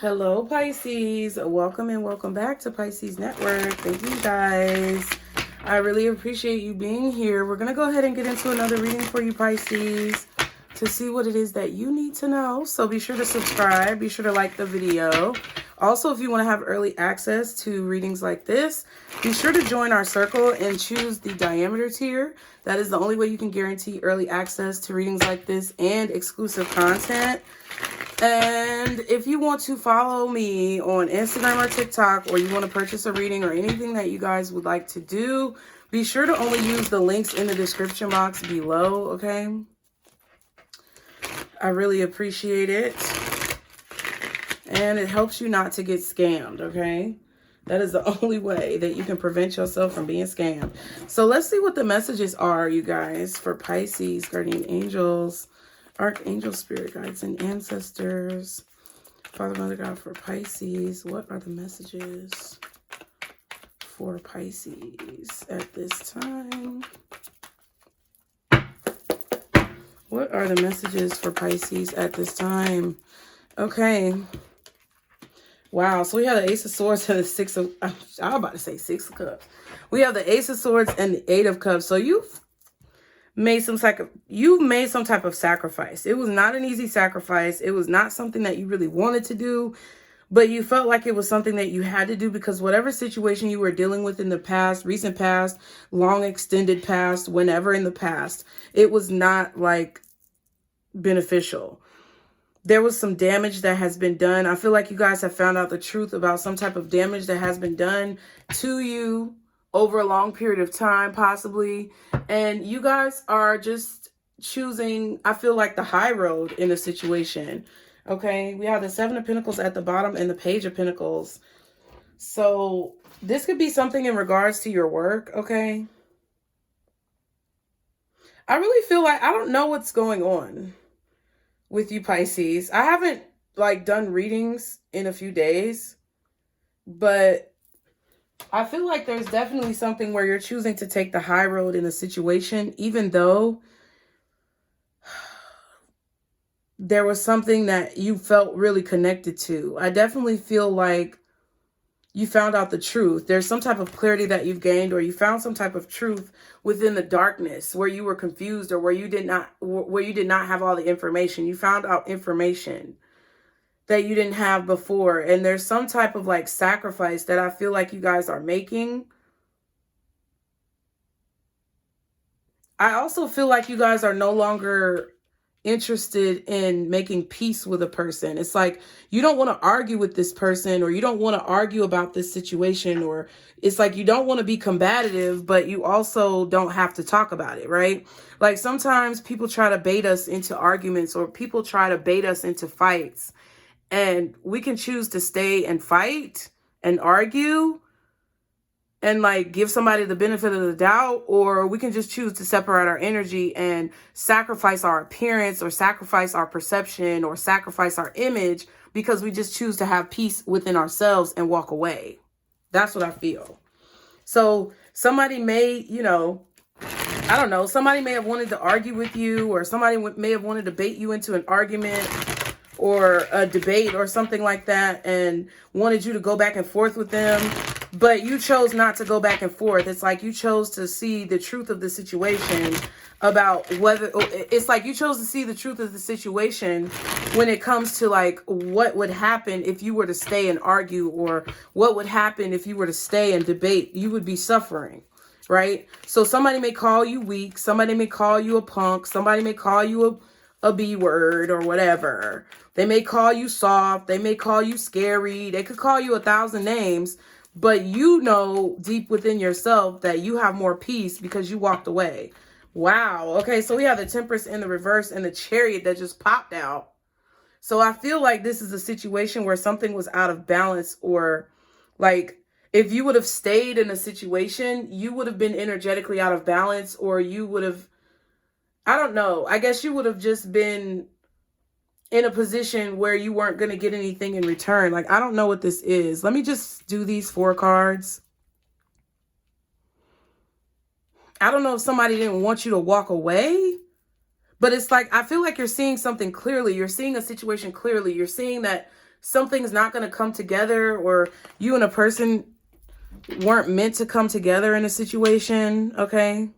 Hello, Pisces. Welcome and welcome back to Pisces Network. Thank you, guys. I really appreciate you being here. We're going to go ahead and get into another reading for you, Pisces, to see what it is that you need to know. So be sure to subscribe. Be sure to like the video. Also, if you want to have early access to readings like this, be sure to join our circle and choose the diameter tier. That is the only way you can guarantee early access to readings like this and exclusive content. And if you want to follow me on Instagram or TikTok, or you want to purchase a reading or anything that you guys would like to do, be sure to only use the links in the description box below, okay? I really appreciate it. And it helps you not to get scammed, okay? That is the only way that you can prevent yourself from being scammed. So let's see what the messages are, you guys, for Pisces, guardian angels, archangel, spirit guides, and ancestors. Father, Mother, God, for Pisces. What are the messages for Pisces at this time? What are the messages for Pisces at this time? Okay. Wow. So we have the Ace of Swords and the Six of... I'm about to say Six of Cups. We have the Ace of Swords and the Eight of Cups. So you've made some type of sacrifice. It was not an easy sacrifice. It was not something that you really wanted to do, but you felt like it was something that you had to do because whatever situation you were dealing with in the past, recent past, long extended past, whenever in the past, it was not like beneficial. There was some damage that has been done. I feel like you guys have found out the truth about some type of damage that has been done to you over a long period of time, possibly. And you guys are just choosing, I feel like, the high road in a situation. Okay, we have the Seven of Pentacles at the bottom and the Page of Pentacles. So this could be something in regards to your work, okay? I really feel like I don't know what's going on with you, Pisces. I haven't done readings in a few days, but I feel like there's definitely something where you're choosing to take the high road in a situation, even though there was something that you felt really connected to. I definitely feel like you found out the truth. There's some type of clarity that you've gained, or you found some type of truth within the darkness where you were confused, or where you did not have all the information. You found out information that you didn't have before. And there's some type of sacrifice that I feel like you guys are making. I also feel like you guys are no longer interested in making peace with a person. It's like you don't want to argue with this person, or you don't want to argue about this situation, or it's like you don't want to be combative, but you also don't have to talk about it, right? Like sometimes people try to bait us into arguments, or people try to bait us into fights. And we can choose to stay and fight and argue and give somebody the benefit of the doubt, or we can just choose to separate our energy and sacrifice our appearance, or sacrifice our perception, or sacrifice our image, because we just choose to have peace within ourselves and walk away. That's what I feel. So somebody may, I don't know, somebody may have wanted to argue with you, or somebody may have wanted to bait you into an argument or a debate or something like that, and wanted you to go back and forth with them, but you chose not to go back and forth. It's like you chose to see the truth of the situation about whether, it's like you chose to see the truth of the situation when it comes to what would happen if you were to stay and argue, or what would happen if you were to stay and debate. You would be suffering, right? So somebody may call you weak, somebody may call you a punk, somebody may call you a B word or whatever. They may call you soft. They may call you scary. They could call you 1,000 names, but you know deep within yourself that you have more peace because you walked away. Wow. Okay. So we have the Temperance in the reverse and the Chariot that just popped out. So I feel like this is a situation where something was out of balance, or if you would have stayed in a situation, you would have been energetically out of balance, or you would have, I don't know, I guess you would have just been in a position where you weren't going to get anything in return. I don't know what this is. Let me just do these 4 cards. I don't know if somebody didn't want you to walk away, but it's I feel like you're seeing something clearly. You're seeing a situation clearly. You're seeing that something's not going to come together, or you and a person weren't meant to come together in a situation, okay?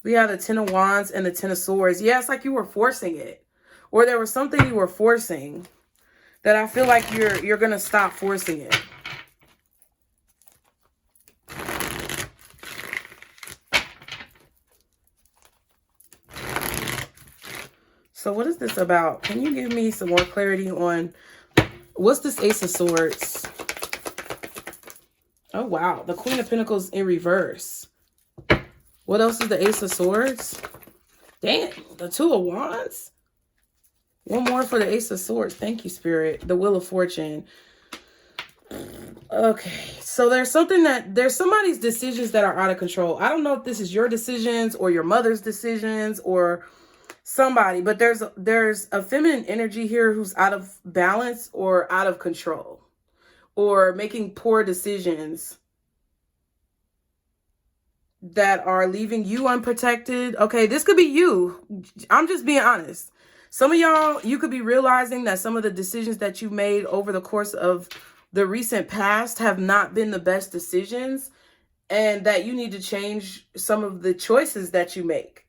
We have the Ten of Wands and the Ten of Swords. Yeah, it's like you were forcing it. Or there was something you were forcing that I feel like you're going to stop forcing it. So what is this about? Can you give me some more clarity on what's this Ace of Swords? Oh, wow. The Queen of Pentacles in reverse. What else is the Ace of Swords? Damn, the Two of Wands. One more for the Ace of Swords. Thank you, Spirit. The Wheel of Fortune. Okay, so there's somebody's decisions that are out of control. I don't know if this is your decisions or your mother's decisions or somebody, but there's a feminine energy here who's out of balance or out of control or making poor decisions that are leaving you unprotected. Okay, this could be you. I'm just being honest. Some of y'all, you could be realizing that some of the decisions that you made over the course of the recent past have not been the best decisions, and that you need to change some of the choices that you make.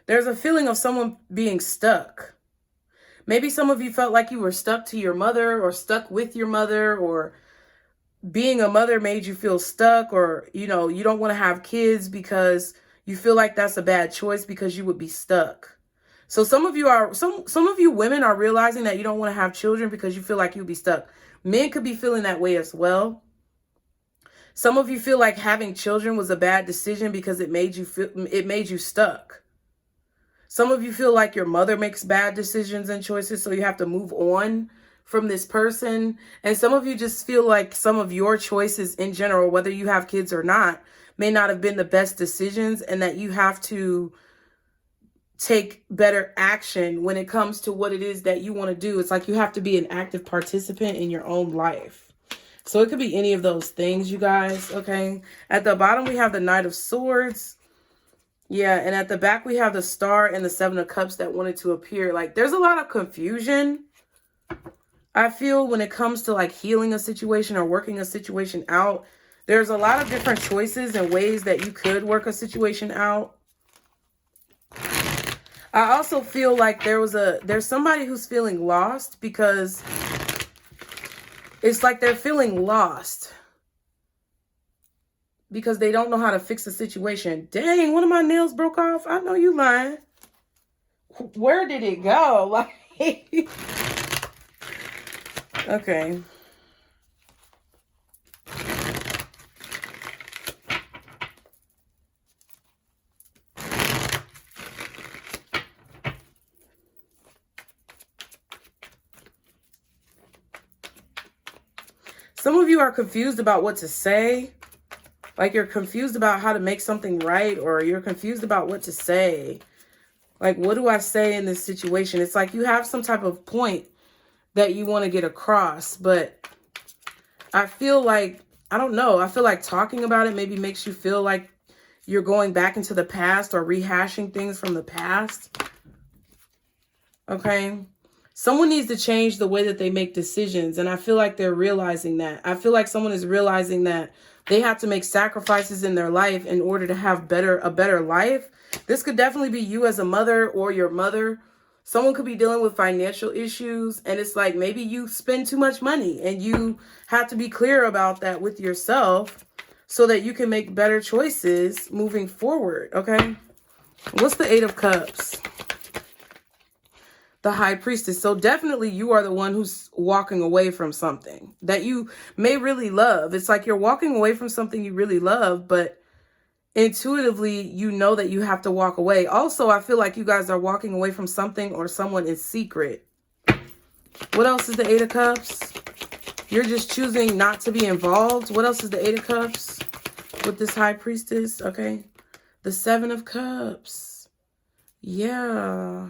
There's a feeling of someone being stuck. Maybe some of you felt like you were stuck to your mother or stuck with your mother, or being a mother made you feel stuck, or, you know, you don't want to have kids because you feel like that's a bad choice because you would be stuck. So some of you women are realizing that you don't want to have children because you feel like you'll be stuck. Men could be feeling that way as well. Some of you feel like having children was a bad decision because it made you stuck. Some of you feel like your mother makes bad decisions and choices, so you have to move on from this person. And some of you just feel like some of your choices in general, whether you have kids or not, may not have been the best decisions, and that you have to take better action when it comes to what it is that you want to do. It's like you have to be an active participant in your own life. So it could be any of those things, you guys, okay? At the bottom, we have the Knight of Swords. Yeah, and at the back, we have the Star and the Seven of Cups that wanted to appear. Like, there's a lot of confusion, I feel, when it comes to, like, healing a situation or working a situation out. There's a lot of different choices and ways that you could work a situation out. I also feel like there's somebody who's feeling lost, because it's like they're feeling lost because they don't know how to fix the situation. Dang, one of my nails broke off. I know you lying. Where did it go? Like, okay. Some of you are confused about what to say. Like, you're confused about how to make something right, or you're confused about what to say. Like, what do I say in this situation? It's like you have some type of point that you want to get across, but I feel like, I don't know, I feel like talking about it maybe makes you feel like you're going back into the past or rehashing things from the past. Okay? Someone needs to change the way that they make decisions, and I feel like they're realizing that. I feel like someone is realizing that they have to make sacrifices in their life in order to have a better life. This could definitely be you as a mother or your mother. Someone could be dealing with financial issues, and it's like maybe you spend too much money, and you have to be clear about that with yourself so that you can make better choices moving forward, okay? What's the Eight of Cups? The High Priestess. So definitely you are the one who's walking away from something that you may really love. It's like you're walking away from something you really love, but intuitively you know that you have to walk away. Also, I feel like you guys are walking away from something or someone in secret. What else is the Eight of Cups? You're just choosing not to be involved. What else is the Eight of Cups with this High Priestess? Okay. The Seven of Cups. Yeah.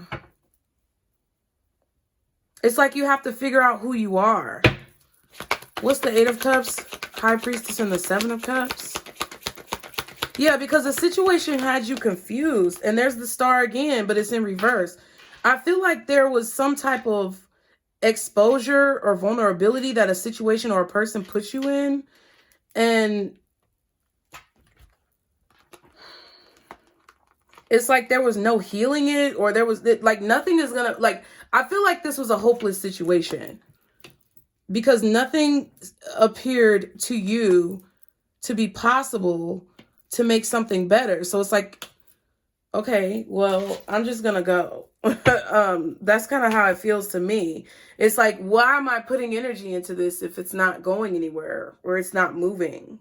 It's like you have to figure out who you are. What's the Eight of Cups, High Priestess, and the Seven of Cups? Yeah, because the situation had you confused. And there's the Star again, but it's in reverse. I feel like there was some type of exposure or vulnerability that a situation or a person puts you in. And it's like there was no healing it, or there was like nothing is gonna, like, I feel like this was a hopeless situation because nothing appeared to you to be possible to make something better. So it's like, okay, well, I'm just gonna go. That's kind of how it feels to me. It's like, why am I putting energy into this if it's not going anywhere or it's not moving?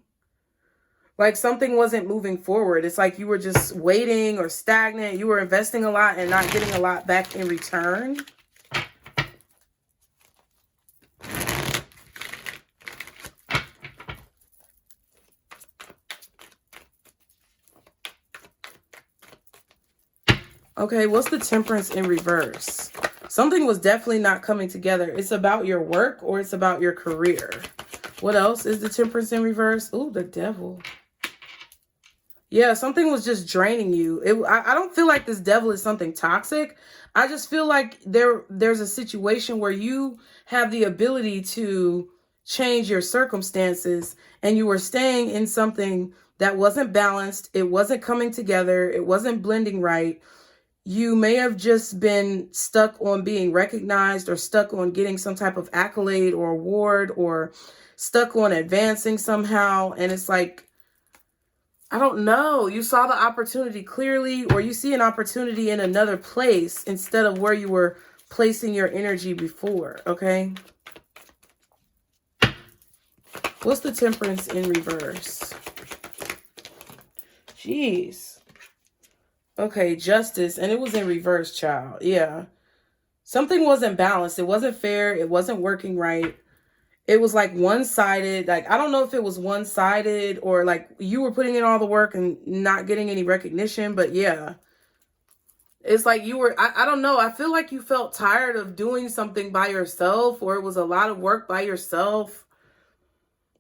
Like something wasn't moving forward. It's like you were just waiting or stagnant. You were investing a lot and not getting a lot back in return. Okay, what's the Temperance in reverse? Something was definitely not coming together. It's about your work or it's about your career. What else is the Temperance in reverse? Ooh, the Devil. Yeah, something was just draining you. I don't feel like this Devil is something toxic. I just feel like there's a situation where you have the ability to change your circumstances and you were staying in something that wasn't balanced. It wasn't coming together. It wasn't blending right. You may have just been stuck on being recognized or stuck on getting some type of accolade or award or stuck on advancing somehow. And it's like, I don't know. You saw the opportunity clearly, or you see an opportunity in another place instead of where you were placing your energy before. Okay. What's the Temperance in reverse? Jeez. Okay, Justice, and it was in reverse, child. Yeah. Something wasn't balanced. It wasn't fair. It wasn't working right. It was like one-sided. Like, I don't know if it was one-sided or like you were putting in all the work and not getting any recognition, but yeah. It's like you were, I don't know. I feel like you felt tired of doing something by yourself, or it was a lot of work by yourself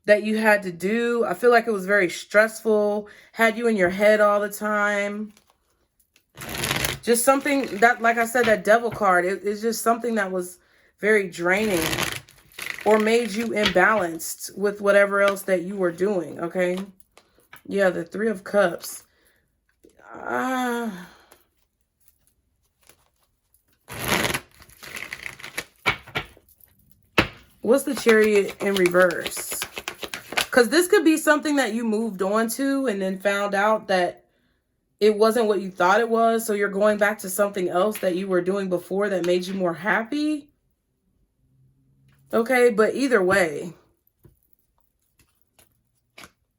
that you had to do. I feel like it was very stressful, had you in your head all the time. Just something that, like I said, that Devil card, it's just something that was very draining or made you imbalanced with whatever else that you were doing, okay? Yeah, the Three of Cups. What's the Chariot in reverse? Because this could be something that you moved on to and then found out that it wasn't what you thought it was. So you're going back to something else that you were doing before that made you more happy. Okay, but either way.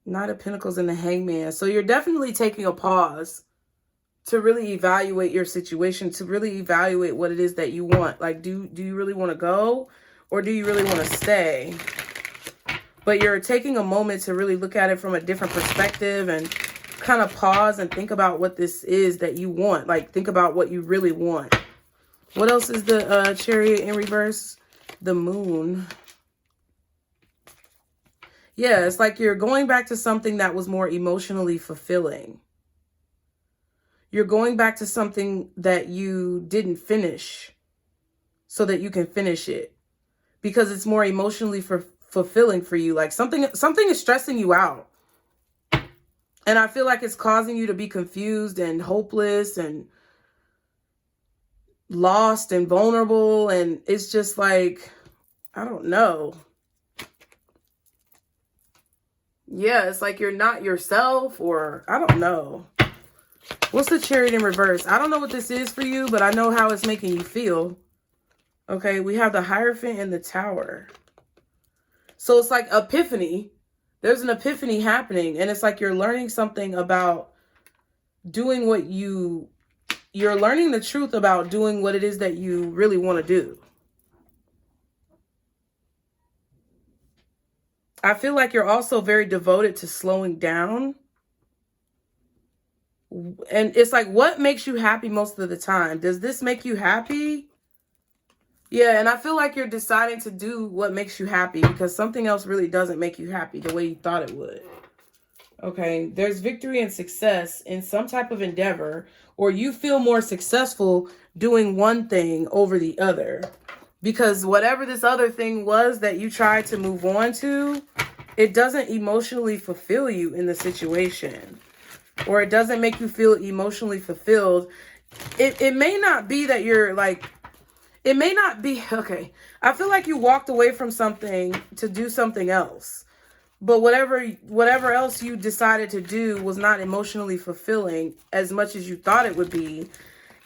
Knight of Pentacles and the Hangman. So you're definitely taking a pause to really evaluate your situation, to really evaluate what it is that you want. Like, do you really want to go, or do you really want to stay? But you're taking a moment to really look at it from a different perspective and kind of pause and think about what this is that you want. Like, think about what you really want. What else is the Chariot in reverse? The Moon. Yeah, it's like you're going back to something that was more emotionally fulfilling. You're going back to something that you didn't finish so that you can finish it because it's more emotionally fulfilling for you. Like something is stressing you out. And I feel like it's causing you to be confused and hopeless and lost and vulnerable. And it's just like, I don't know. Yeah, it's like you're not yourself, or I don't know. What's the Chariot in reverse? I don't know what this is for you, but I know how it's making you feel. Okay, we have the Hierophant and the Tower. So it's like Epiphany. There's an epiphany happening, and it's like you're learning something about doing what you're learning the truth about doing what it is that you really want to do. I feel like you're also very devoted to slowing down. And it's like, what makes you happy most of the time? Does this make you happy? Yeah, and I feel like you're deciding to do what makes you happy because something else really doesn't make you happy the way you thought it would. Okay, there's victory and success in some type of endeavor, or you feel more successful doing one thing over the other. Because whatever this other thing was that you tried to move on to, it doesn't emotionally fulfill you in the situation, or it doesn't make you feel emotionally fulfilled. It may not be that you're like, it may not be, okay, I feel like you walked away from something to do something else. But whatever else you decided to do was not emotionally fulfilling as much as you thought it would be.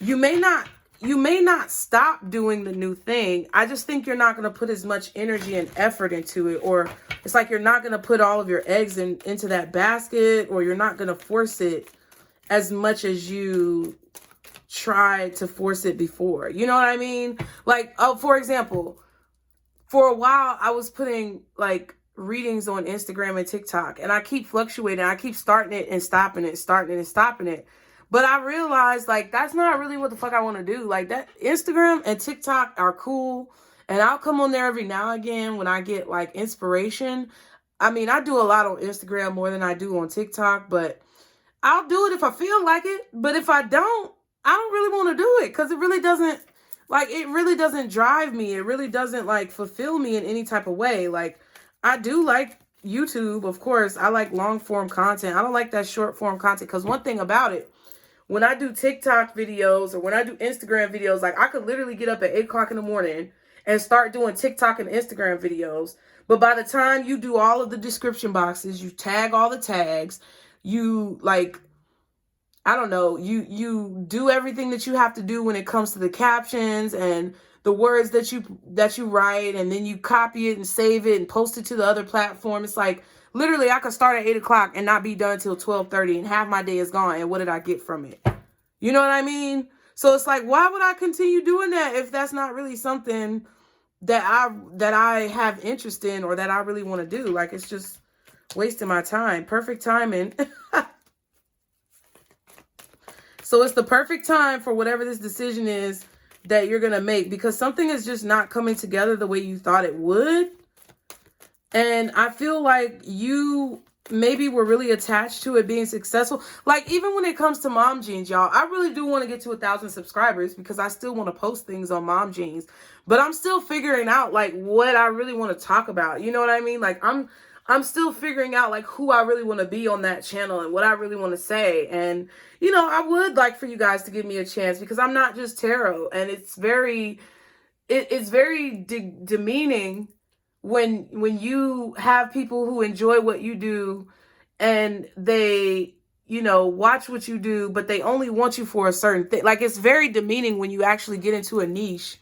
You may not stop doing the new thing. I just think you're not going to put as much energy and effort into it, or it's like you're not going to put all of your eggs into that basket, or you're not going to force it as much as you tried to force it before. You know what I mean? Like, oh, for example, for a while I was putting like readings on Instagram and TikTok, and I keep fluctuating. I keep starting it and stopping it, starting it and stopping it. But I realized like that's not really what the fuck I want to do. Like that Instagram and TikTok are cool, and I'll come on there every now and again when I get like inspiration. I mean, I do a lot on Instagram more than I do on TikTok, but I'll do it if I feel like it. But if I don't really want to do it because it really doesn't drive me. It really doesn't like fulfill me in any type of way. Like I do like YouTube, of course. I like long form content. I don't like that short form content because one thing about it, when I do TikTok videos or when I do Instagram videos, like I could literally get up at 8 o'clock in the morning and start doing TikTok and Instagram videos. But by the time you do all of the description boxes, you tag all the tags, you like, I don't know, you do everything that you have to do when it comes to the captions and the words that you write, and then you copy it and save it and post it to the other platform. It's like literally I could start at 8 o'clock and not be done till 12:30 and half my day is gone. And what did I get from it? You know what I mean? So it's like, why would I continue doing that if that's not really something that I have interest in or that I really want to do? Like, it's just wasting my time. Perfect timing. So it's the perfect time for whatever this decision is that you're going to make, because something is just not coming together the way you thought it would. And I feel like you maybe were really attached to it being successful. Like even when it comes to Mom Jeans, y'all, I really do want to get to 1,000 subscribers because I still want to post things on Mom Jeans. But I'm still figuring out like what I really want to talk about. You know what I mean? Like I'm still figuring out like who I really want to be on that channel and what I really want to say. And, you know, I would like for you guys to give me a chance because I'm not just tarot. And it's very demeaning when you have people who enjoy what you do and they, you know, watch what you do, but they only want you for a certain thing. Like it's very demeaning when you actually get into a niche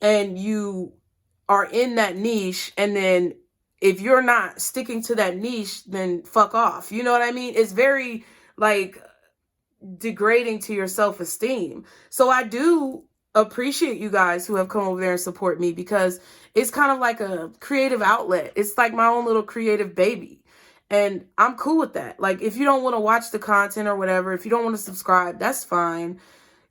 and you are in that niche, and then if you're not sticking to that niche, then fuck off. You know what I mean? It's very like degrading to your self-esteem. So I do appreciate you guys who have come over there and support me because it's kind of like a creative outlet. It's like my own little creative baby. And I'm cool with that. Like if you don't want to watch the content or whatever, if you don't want to subscribe, that's fine.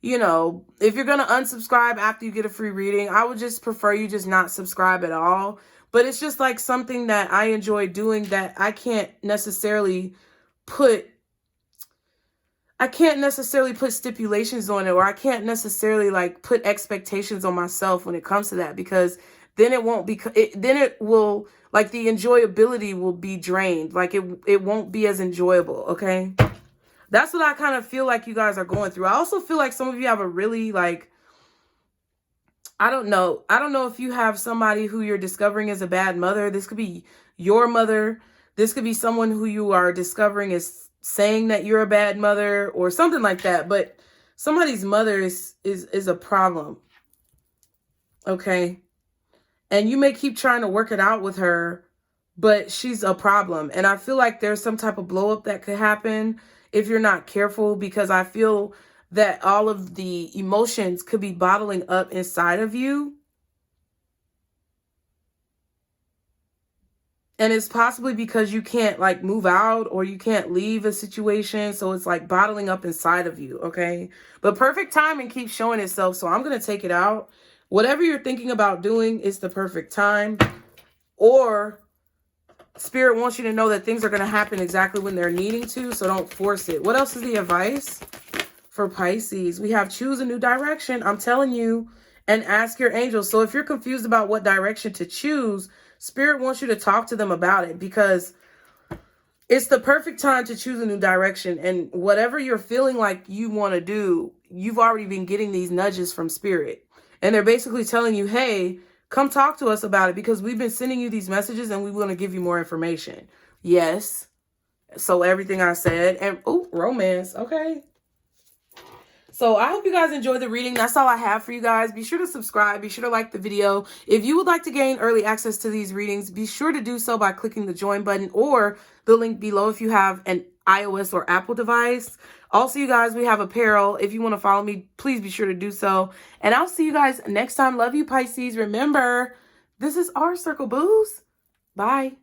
You know, if you're going to unsubscribe after you get a free reading, I would just prefer you just not subscribe at all. But it's just like something that I enjoy doing that I can't necessarily put stipulations on it, or I can't necessarily like put expectations on myself when it comes to that, because then it won't be, then it will, like the enjoyability will be drained. Like it won't be as enjoyable. Okay. That's what I kind of feel like you guys are going through. I also feel like some of you have a really like, I don't know if you have somebody who you're discovering as a bad mother. This could be your mother. This could be someone who you are discovering is saying that you're a bad mother or something like that. But somebody's mother is a problem. Okay. And you may keep trying to work it out with her, but she's a problem. And I feel like there's some type of blow up that could happen if you're not careful, because I feel that all of the emotions could be bottling up inside of you. And it's possibly because you can't like move out or you can't leave a situation. So it's like bottling up inside of you. Okay. But perfect timing keeps showing itself. So I'm going to take it out. Whatever you're thinking about doing is the perfect time, or Spirit wants you to know that things are going to happen exactly when they're needing to, so don't force it. What else is the advice for Pisces? We have choose a new direction. I'm telling you, and ask your angels. So if you're confused about what direction to choose, Spirit wants you to talk to them about it, because it's the perfect time to choose a new direction. And whatever you're feeling like you want to do, you've already been getting these nudges from Spirit. And they're basically telling you, hey, come talk to us about it, because we've been sending you these messages and we want to give you more information. Yes. So everything I said. And, oh, romance. Okay. So I hope you guys enjoyed the reading. That's all I have for you guys. Be sure to subscribe. Be sure to like the video. If you would like to gain early access to these readings, be sure to do so by clicking the join button or the link below if you have an iOS or Apple device. Also, you guys, we have apparel. If you want to follow me, please be sure to do so. And I'll see you guys next time. Love you, Pisces. Remember, this is our circle, boos. Bye.